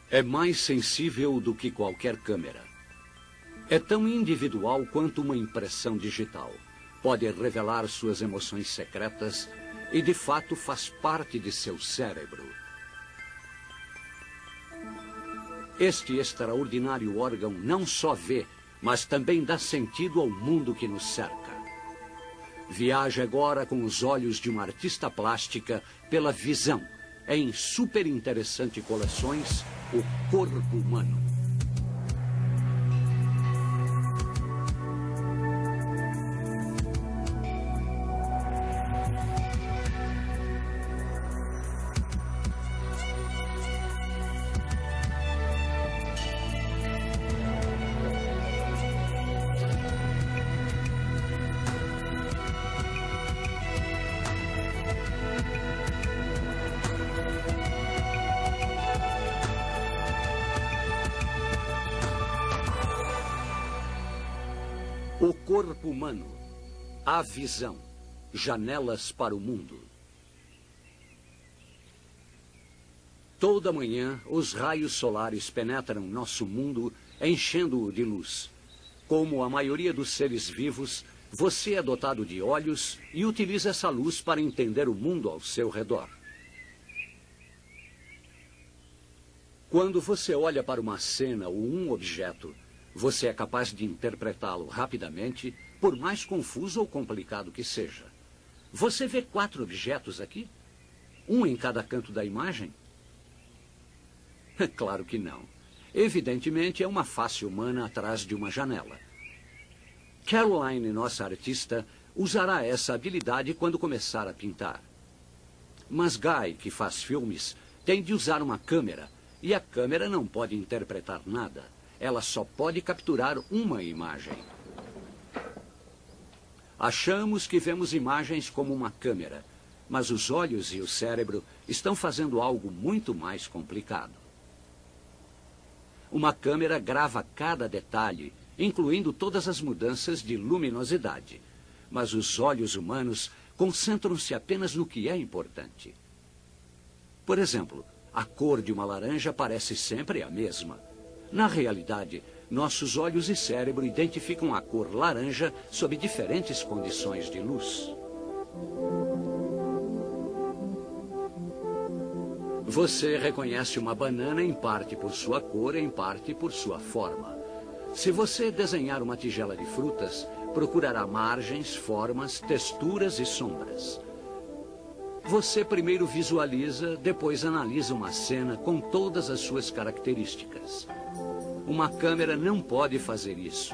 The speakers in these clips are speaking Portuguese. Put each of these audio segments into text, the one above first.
É mais sensível do que qualquer câmera. É tão individual quanto uma impressão digital. Pode revelar suas emoções secretas e, de fato, faz parte de seu cérebro. Este extraordinário órgão não só vê, mas também dá sentido ao mundo que nos cerca. Viaja agora com os olhos de uma artista plástica pela visão, em super interessante coleções, o corpo humano. O corpo humano, a visão, janelas para o mundo. Toda manhã, os raios solares penetram nosso mundo, enchendo-o de luz. Como a maioria dos seres vivos, você é dotado de olhos e utiliza essa luz para entender o mundo ao seu redor. Quando você olha para uma cena ou um objeto, você é capaz de interpretá-lo rapidamente, por mais confuso ou complicado que seja. Você vê 4 objetos aqui? Um em cada canto da imagem? Claro que não. Evidentemente, é uma face humana atrás de uma janela. Caroline, nossa artista, usará essa habilidade quando começar a pintar. Mas Guy, que faz filmes, tem de usar uma câmera, e a câmera não pode interpretar nada. Ela só pode capturar uma imagem. Achamos que vemos imagens como uma câmera, mas os olhos e o cérebro estão fazendo algo muito mais complicado. Uma câmera grava cada detalhe, incluindo todas as mudanças de luminosidade. Mas os olhos humanos concentram-se apenas no que é importante. Por exemplo, a cor de uma laranja parece sempre a mesma. Na realidade, nossos olhos e cérebro identificam a cor laranja sob diferentes condições de luz. Você reconhece uma banana em parte por sua cor e em parte por sua forma. Se você desenhar uma tigela de frutas, procurará margens, formas, texturas e sombras. Você primeiro visualiza, depois analisa uma cena com todas as suas características. Uma câmera não pode fazer isso.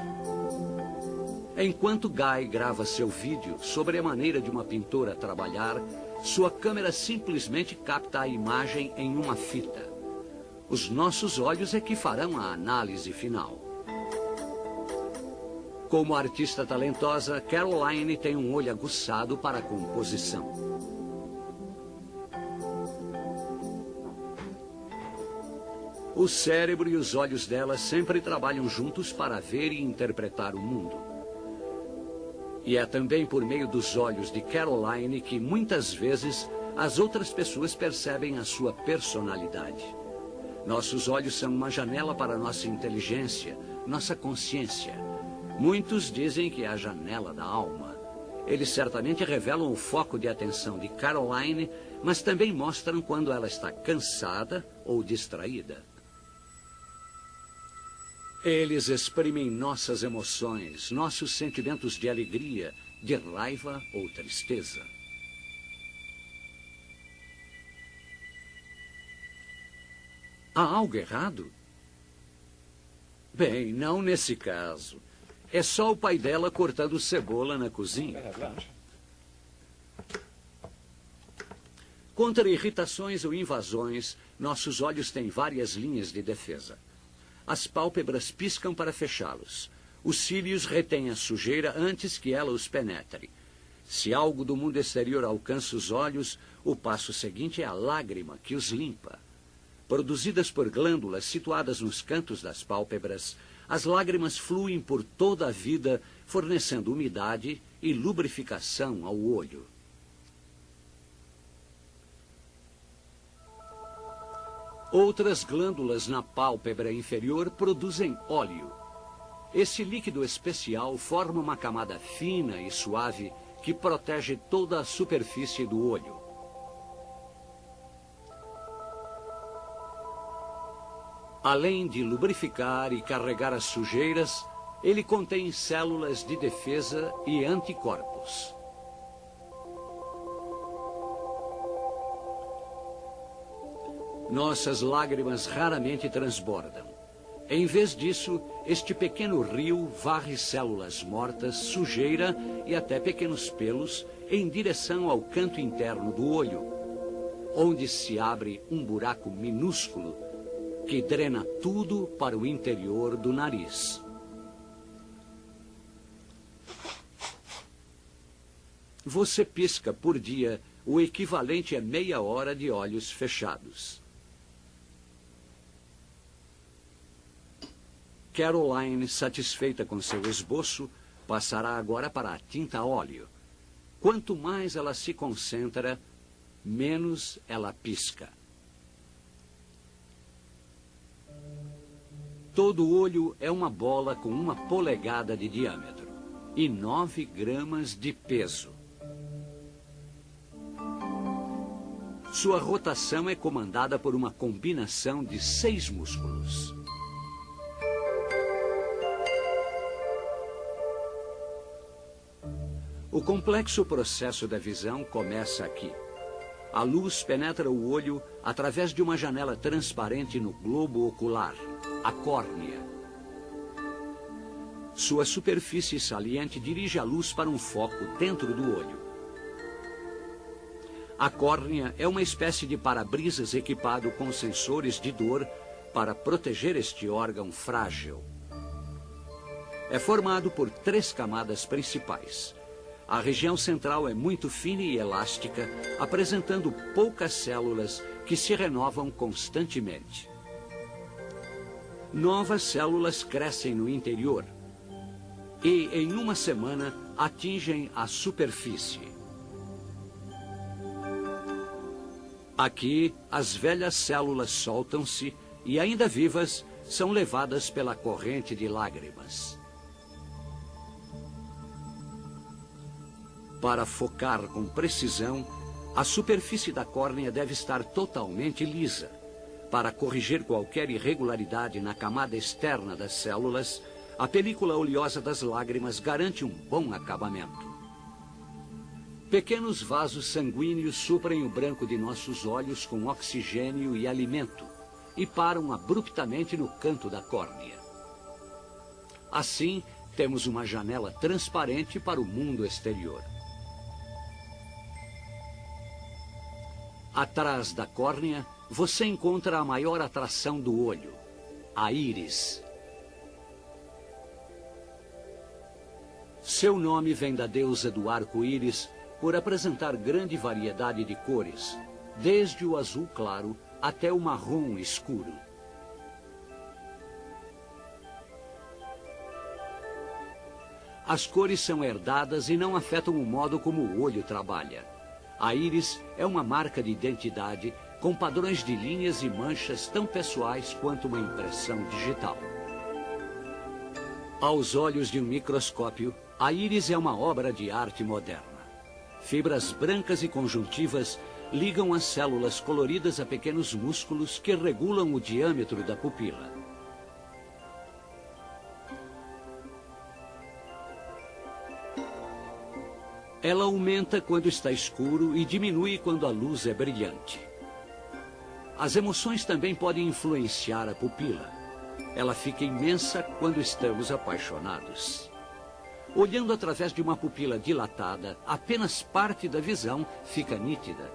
Enquanto Guy grava seu vídeo sobre a maneira de uma pintora trabalhar, sua câmera simplesmente capta a imagem em uma fita. Os nossos olhos é que farão a análise final. Como artista talentosa, Caroline tem um olho aguçado para a composição. O cérebro e os olhos dela sempre trabalham juntos para ver e interpretar o mundo. E é também por meio dos olhos de Caroline que, muitas vezes, as outras pessoas percebem a sua personalidade. Nossos olhos são uma janela para nossa inteligência, nossa consciência. Muitos dizem que é a janela da alma. Eles certamente revelam o foco de atenção de Caroline, mas também mostram quando ela está cansada ou distraída. Eles exprimem nossas emoções, nossos sentimentos de alegria, de raiva ou tristeza. Há algo errado? Bem, não nesse caso. É só o pai dela cortando cebola na cozinha. Contra irritações ou invasões, nossos olhos têm várias linhas de defesa. As pálpebras piscam para fechá-los. Os cílios retêm a sujeira antes que ela os penetre. Se algo do mundo exterior alcança os olhos, o passo seguinte é a lágrima que os limpa. Produzidas por glândulas situadas nos cantos das pálpebras, as lágrimas fluem por toda a vida, fornecendo umidade e lubrificação ao olho. Outras glândulas na pálpebra inferior produzem óleo. Esse líquido especial forma uma camada fina e suave que protege toda a superfície do olho. Além de lubrificar e carregar as sujeiras, ele contém células de defesa e anticorpos. Nossas lágrimas raramente transbordam. Em vez disso, este pequeno rio varre células mortas, sujeira e até pequenos pelos em direção ao canto interno do olho, onde se abre um buraco minúsculo que drena tudo para o interior do nariz. Você pisca por dia o equivalente a meia hora de olhos fechados. Caroline, satisfeita com seu esboço, passará agora para a tinta a óleo. Quanto mais ela se concentra, menos ela pisca. Todo olho é uma bola com 1 polegada de diâmetro e 9 gramas de peso. Sua rotação é comandada por uma combinação de 6 músculos. O complexo processo da visão começa aqui. A luz penetra o olho através de uma janela transparente no globo ocular, a córnea. Sua superfície saliente dirige a luz para um foco dentro do olho. A córnea é uma espécie de para-brisas equipado com sensores de dor para proteger este órgão frágil. É formado por 3 camadas principais. A região central é muito fina e elástica, apresentando poucas células que se renovam constantemente. Novas células crescem no interior e, em uma semana, atingem a superfície. Aqui, as velhas células soltam-se e, ainda vivas, são levadas pela corrente de lágrimas. Para focar com precisão, a superfície da córnea deve estar totalmente lisa. Para corrigir qualquer irregularidade na camada externa das células, a película oleosa das lágrimas garante um bom acabamento. Pequenos vasos sanguíneos suprem o branco de nossos olhos com oxigênio e alimento e param abruptamente no canto da córnea. Assim, temos uma janela transparente para o mundo exterior. Atrás da córnea, você encontra a maior atração do olho, a íris. Seu nome vem da deusa do arco-íris por apresentar grande variedade de cores, desde o azul claro até o marrom escuro. As cores são herdadas e não afetam o modo como o olho trabalha. A íris é uma marca de identidade com padrões de linhas e manchas tão pessoais quanto uma impressão digital. Aos olhos de um microscópio, a íris é uma obra de arte moderna. Fibras brancas e conjuntivas ligam as células coloridas a pequenos músculos que regulam o diâmetro da pupila. Ela aumenta quando está escuro e diminui quando a luz é brilhante. As emoções também podem influenciar a pupila. Ela fica imensa quando estamos apaixonados. Olhando através de uma pupila dilatada, apenas parte da visão fica nítida.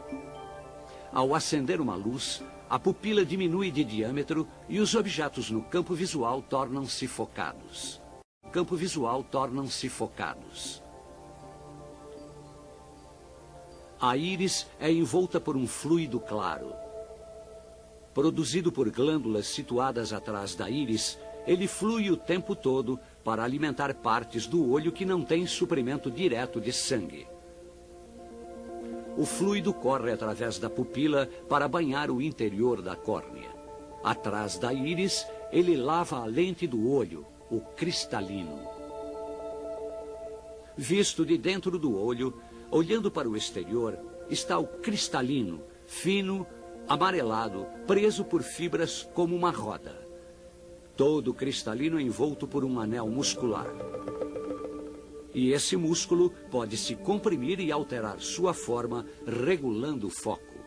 Ao acender uma luz, a pupila diminui de diâmetro e os objetos no campo visual tornam-se focados. A íris é envolta por um fluido claro. Produzido por glândulas situadas atrás da íris, ele flui o tempo todo para alimentar partes do olho que não têm suprimento direto de sangue. O fluido corre através da pupila para banhar o interior da córnea. Atrás da íris, ele lava a lente do olho, o cristalino. Visto de dentro do olho, olhando para o exterior, está o cristalino, fino, amarelado, preso por fibras como uma roda. Todo cristalino envolto por um anel muscular. E esse músculo pode se comprimir e alterar sua forma, regulando o foco.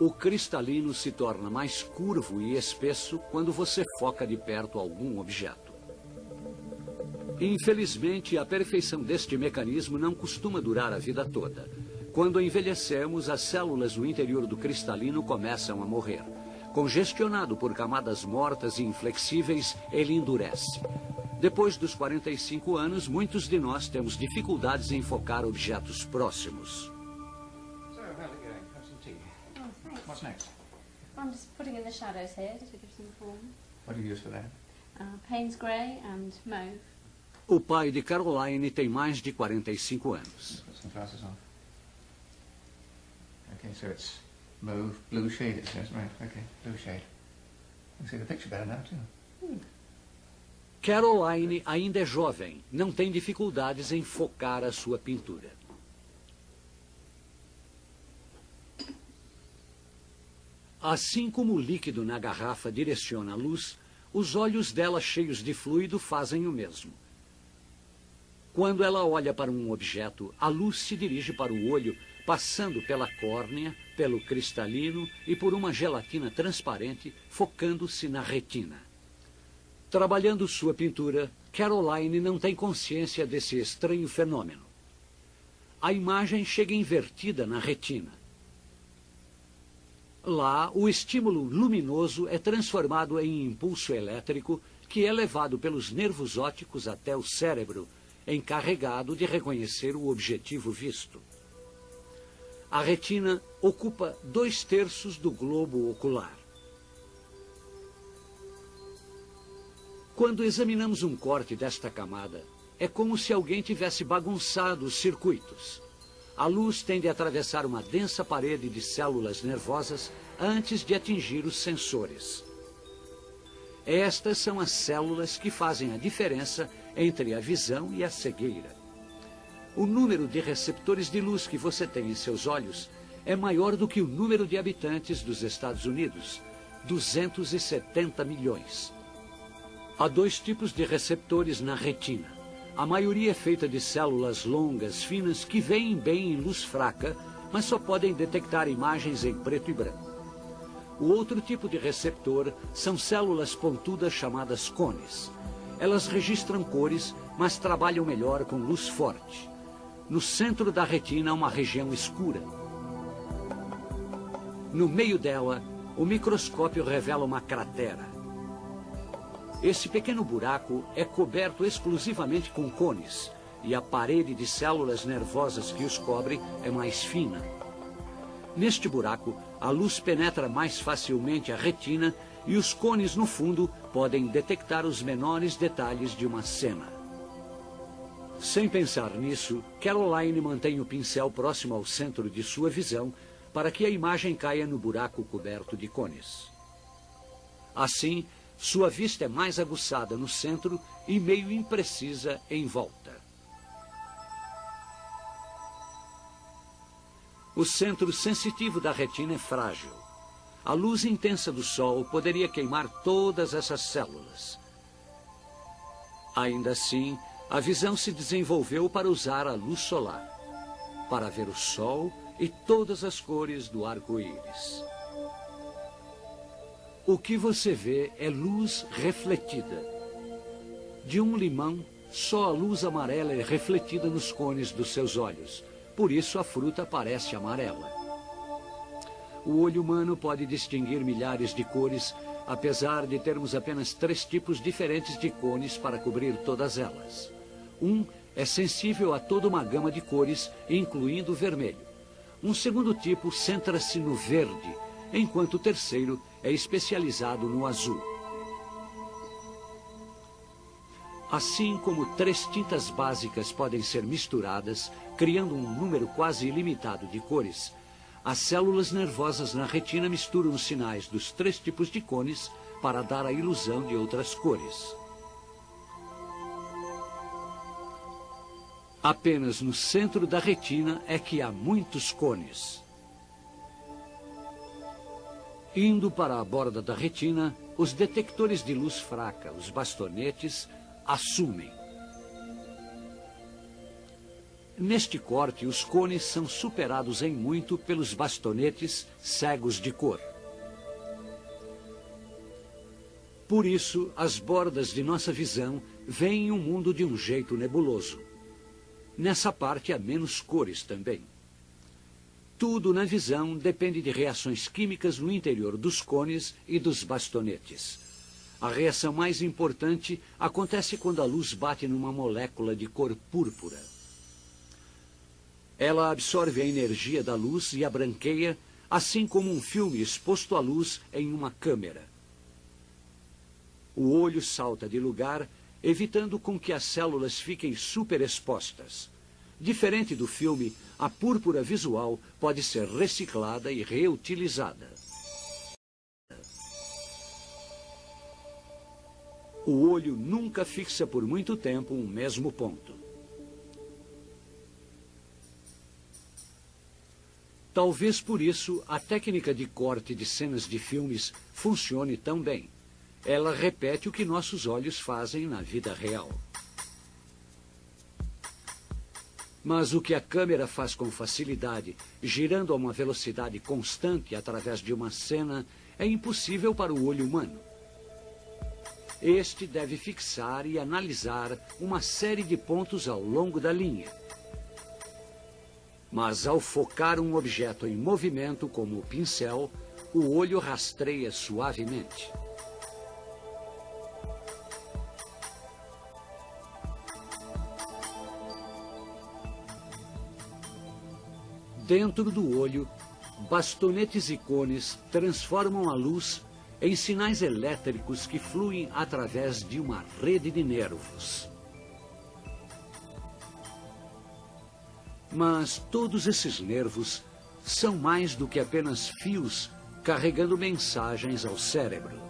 O cristalino se torna mais curvo e espesso quando você foca de perto algum objeto. Infelizmente, a perfeição deste mecanismo não costuma durar a vida toda. Quando envelhecemos, as células no interior do cristalino começam a morrer. Congestionado por camadas mortas e inflexíveis, ele endurece. Depois dos 45 anos, muitos de nós temos dificuldades em focar objetos próximos. So, how's it going? Have some tea. Oh, thanks. What's next? I'm just putting in the shadows here to give some form. What do you use for that? Payne's grey and mauve. O pai de Caroline tem mais de 45 anos. Put some glasses on. Okay, so it's mauve, blue shade it says, right, okay, blue shade. You can see the picture better now too. Caroline ainda é jovem, não tem dificuldades em focar a sua pintura. Assim como o líquido na garrafa direciona a luz, os olhos dela cheios de fluido fazem o mesmo. Quando ela olha para um objeto, a luz se dirige para o olho, passando pela córnea, pelo cristalino e por uma gelatina transparente, focando-se na retina. Trabalhando sua pintura, Caroline não tem consciência desse estranho fenômeno. A imagem chega invertida na retina. Lá, o estímulo luminoso é transformado em impulso elétrico que é levado pelos nervos ópticos até o cérebro, encarregado de reconhecer o objetivo visto. A retina ocupa 2/3 do globo ocular. Quando examinamos um corte desta camada, é como se alguém tivesse bagunçado os circuitos. A luz tende a atravessar uma densa parede de células nervosas antes de atingir os sensores. Estas são as células que fazem a diferença entre a visão e a cegueira. O número de receptores de luz que você tem em seus olhos é maior do que o número de habitantes dos Estados Unidos, 270 milhões. Há 2 tipos de receptores na retina. A maioria é feita de células longas, finas, que veem bem em luz fraca, mas só podem detectar imagens em preto e branco. O outro tipo de receptor são células pontudas chamadas cones. Elas registram cores, mas trabalham melhor com luz forte. No centro da retina há uma região escura. No meio dela, o microscópio revela uma cratera. Esse pequeno buraco é coberto exclusivamente com cones, e a parede de células nervosas que os cobre é mais fina. Neste buraco, a luz penetra mais facilmente a retina e os cones no fundo podem detectar os menores detalhes de uma cena. Sem pensar nisso, Caroline mantém o pincel próximo ao centro de sua visão para que a imagem caia no buraco coberto de cones. Assim, sua vista é mais aguçada no centro e meio imprecisa em volta. O centro sensitivo da retina é frágil. A luz intensa do sol poderia queimar todas essas células. Ainda assim, a visão se desenvolveu para usar a luz solar, para ver o sol e todas as cores do arco-íris. O que você vê é luz refletida. De um limão, só a luz amarela é refletida nos cones dos seus olhos. Por isso a fruta parece amarela. O olho humano pode distinguir milhares de cores, apesar de termos apenas 3 tipos diferentes de cones para cobrir todas elas. Um é sensível a toda uma gama de cores, incluindo o vermelho. Um segundo tipo centra-se no verde, enquanto o terceiro é especializado no azul. Assim como 3 tintas básicas podem ser misturadas, criando um número quase ilimitado de cores, as células nervosas na retina misturam os sinais dos 3 tipos de cones para dar a ilusão de outras cores. Apenas no centro da retina é que há muitos cones. Indo para a borda da retina, os detectores de luz fraca, os bastonetes, assumem. Neste corte, os cones são superados em muito pelos bastonetes cegos de cor. Por isso, as bordas de nossa visão veem o mundo de um jeito nebuloso. Nessa parte há menos cores também. Tudo na visão depende de reações químicas no interior dos cones e dos bastonetes. A reação mais importante acontece quando a luz bate numa molécula de cor púrpura. Ela absorve a energia da luz e a branqueia, assim como um filme exposto à luz em uma câmera. O olho salta de lugar, evitando com que as células fiquem superexpostas. Diferente do filme, a púrpura visual pode ser reciclada e reutilizada. O olho nunca fixa por muito tempo um mesmo ponto. Talvez por isso a técnica de corte de cenas de filmes funcione tão bem. Ela repete o que nossos olhos fazem na vida real. Mas o que a câmera faz com facilidade, girando a uma velocidade constante através de uma cena, é impossível para o olho humano. Este deve fixar e analisar uma série de pontos ao longo da linha. Mas ao focar um objeto em movimento, como o pincel, o olho rastreia suavemente. Dentro do olho, bastonetes e cones transformam a luz em sinais elétricos que fluem através de uma rede de nervos. Mas todos esses nervos são mais do que apenas fios carregando mensagens ao cérebro.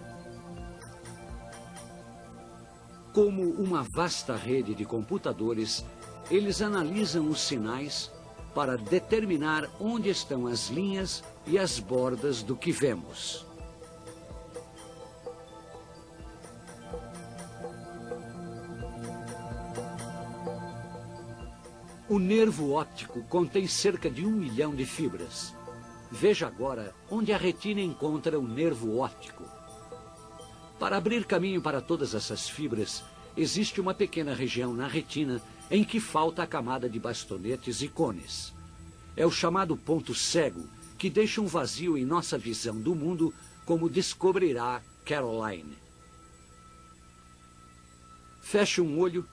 Como uma vasta rede de computadores, eles analisam os sinais para determinar onde estão as linhas e as bordas do que vemos. O nervo óptico contém cerca de 1 milhão de fibras. Veja agora onde a retina encontra o nervo óptico. Para abrir caminho para todas essas fibras, existe uma pequena região na retina em que falta a camada de bastonetes e cones. É o chamado ponto cego, que deixa um vazio em nossa visão do mundo, como descobrirá Caroline. Feche um olho,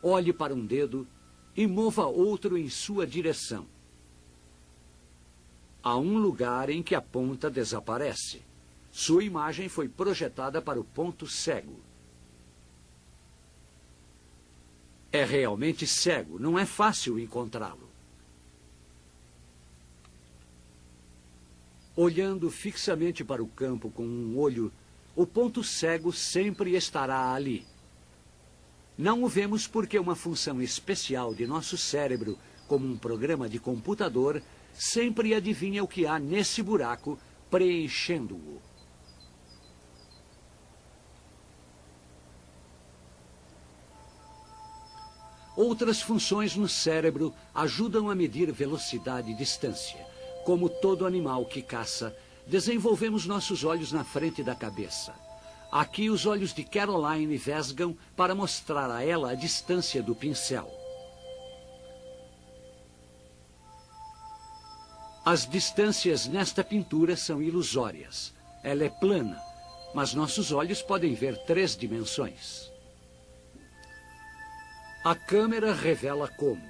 olhe para um dedo e mova outro em sua direção. Há um lugar em que a ponta desaparece. Sua imagem foi projetada para o ponto cego. É realmente cego, não é fácil encontrá-lo. Olhando fixamente para o campo com um olho, o ponto cego sempre estará ali. Não o vemos porque uma função especial de nosso cérebro, como um programa de computador, sempre adivinha o que há nesse buraco, preenchendo-o. Outras funções no cérebro ajudam a medir velocidade e distância. Como todo animal que caça, desenvolvemos nossos olhos na frente da cabeça. Aqui os olhos de Caroline vesgam para mostrar a ela a distância do pincel. As distâncias nesta pintura são ilusórias. Ela é plana, mas nossos olhos podem ver 3 dimensões. A câmera revela como.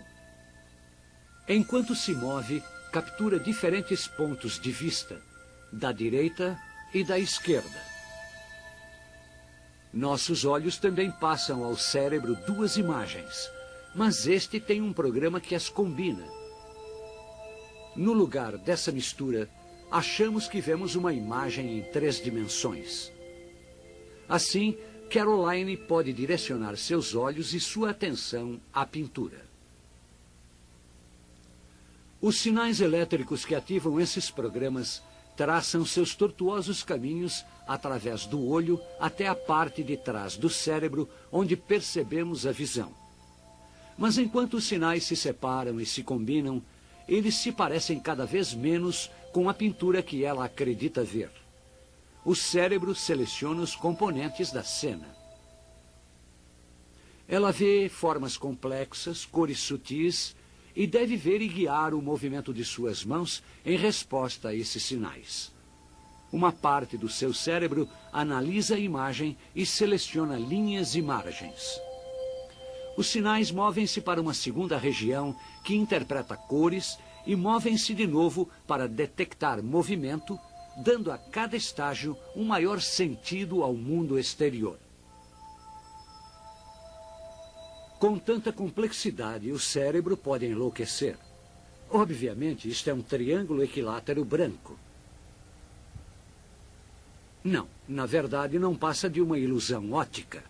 Enquanto se move, captura diferentes pontos de vista, da direita e da esquerda. Nossos olhos também passam ao cérebro 2 imagens, mas este tem um programa que as combina. No lugar dessa mistura, achamos que vemos uma imagem em 3 dimensões. Assim, Caroline pode direcionar seus olhos e sua atenção à pintura. Os sinais elétricos que ativam esses programas traçam seus tortuosos caminhos através do olho até a parte de trás do cérebro, onde percebemos a visão. Mas enquanto os sinais se separam e se combinam, eles se parecem cada vez menos com a pintura que ela acredita ver. O cérebro seleciona os componentes da cena. Ela vê formas complexas, cores sutis, e deve ver e guiar o movimento de suas mãos em resposta a esses sinais. Uma parte do seu cérebro analisa a imagem e seleciona linhas e margens. Os sinais movem-se para uma segunda região que interpreta cores e movem-se de novo para detectar movimento, dando a cada estágio um maior sentido ao mundo exterior. Com tanta complexidade, o cérebro pode enlouquecer. Obviamente, isto é um triângulo equilátero branco. Não, na verdade, não passa de uma ilusão óptica.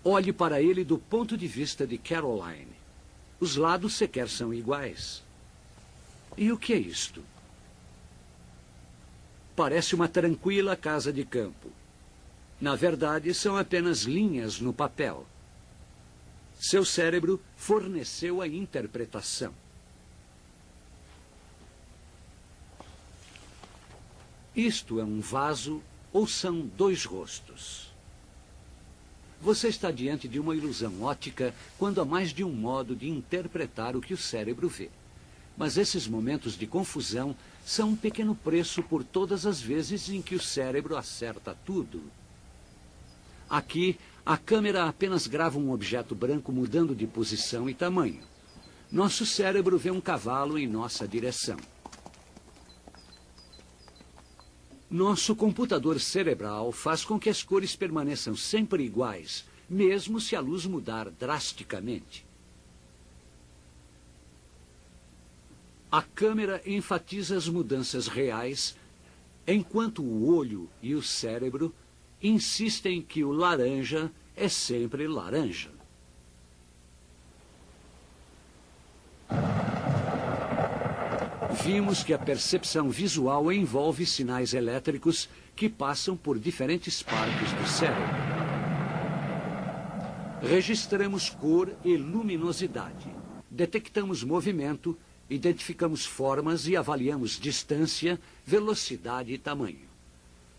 Olhe para ele do ponto de vista de Caroline. Os lados sequer são iguais. E o que é isto? Parece uma tranquila casa de campo. Na verdade, são apenas linhas no papel. Seu cérebro forneceu a interpretação. Isto é um vaso ou são 2 rostos? Você está diante de uma ilusão óptica quando há mais de um modo de interpretar o que o cérebro vê. Mas esses momentos de confusão são um pequeno preço por todas as vezes em que o cérebro acerta tudo. Aqui, a câmera apenas grava um objeto branco mudando de posição e tamanho. Nosso cérebro vê um cavalo em nossa direção. Nosso computador cerebral faz com que as cores permaneçam sempre iguais, mesmo se a luz mudar drasticamente. A câmera enfatiza as mudanças reais, enquanto o olho e o cérebro insistem que o laranja é sempre laranja. Vimos que a percepção visual envolve sinais elétricos que passam por diferentes partes do cérebro. Registramos cor e luminosidade, detectamos movimento, identificamos formas e avaliamos distância, velocidade e tamanho.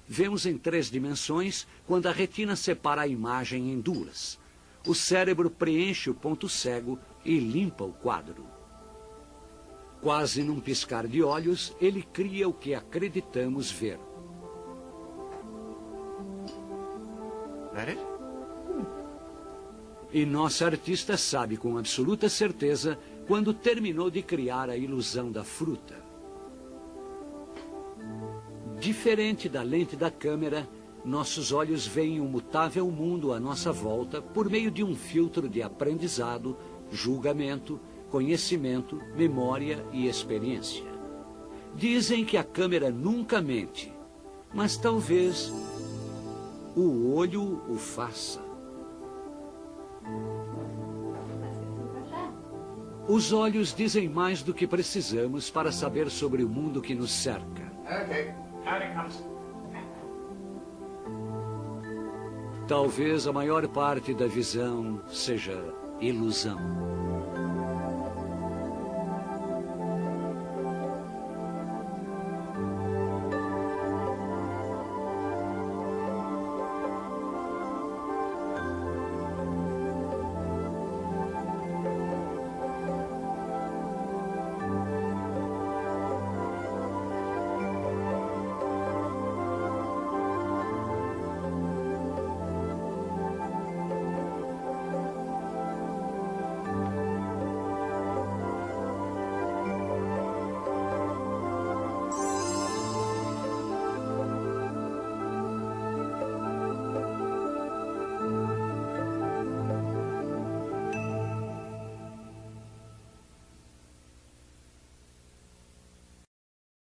Vemos em 3 dimensões quando a retina separa a imagem em 2. O cérebro preenche o ponto cego e limpa o quadro. Quase num piscar de olhos, ele cria o que acreditamos ver. That it? E nossa artista sabe com absoluta certeza quando terminou de criar a ilusão da fruta. Diferente da lente da câmera, nossos olhos veem um mutável mundo à nossa volta por meio de um filtro de aprendizado, julgamento, conhecimento, memória e experiência. Dizem que a câmera nunca mente, mas talvez o olho o faça. Os olhos dizem mais do que precisamos para saber sobre o mundo que nos cerca. Okay, out it comes. Talvez a maior parte da visão seja ilusão.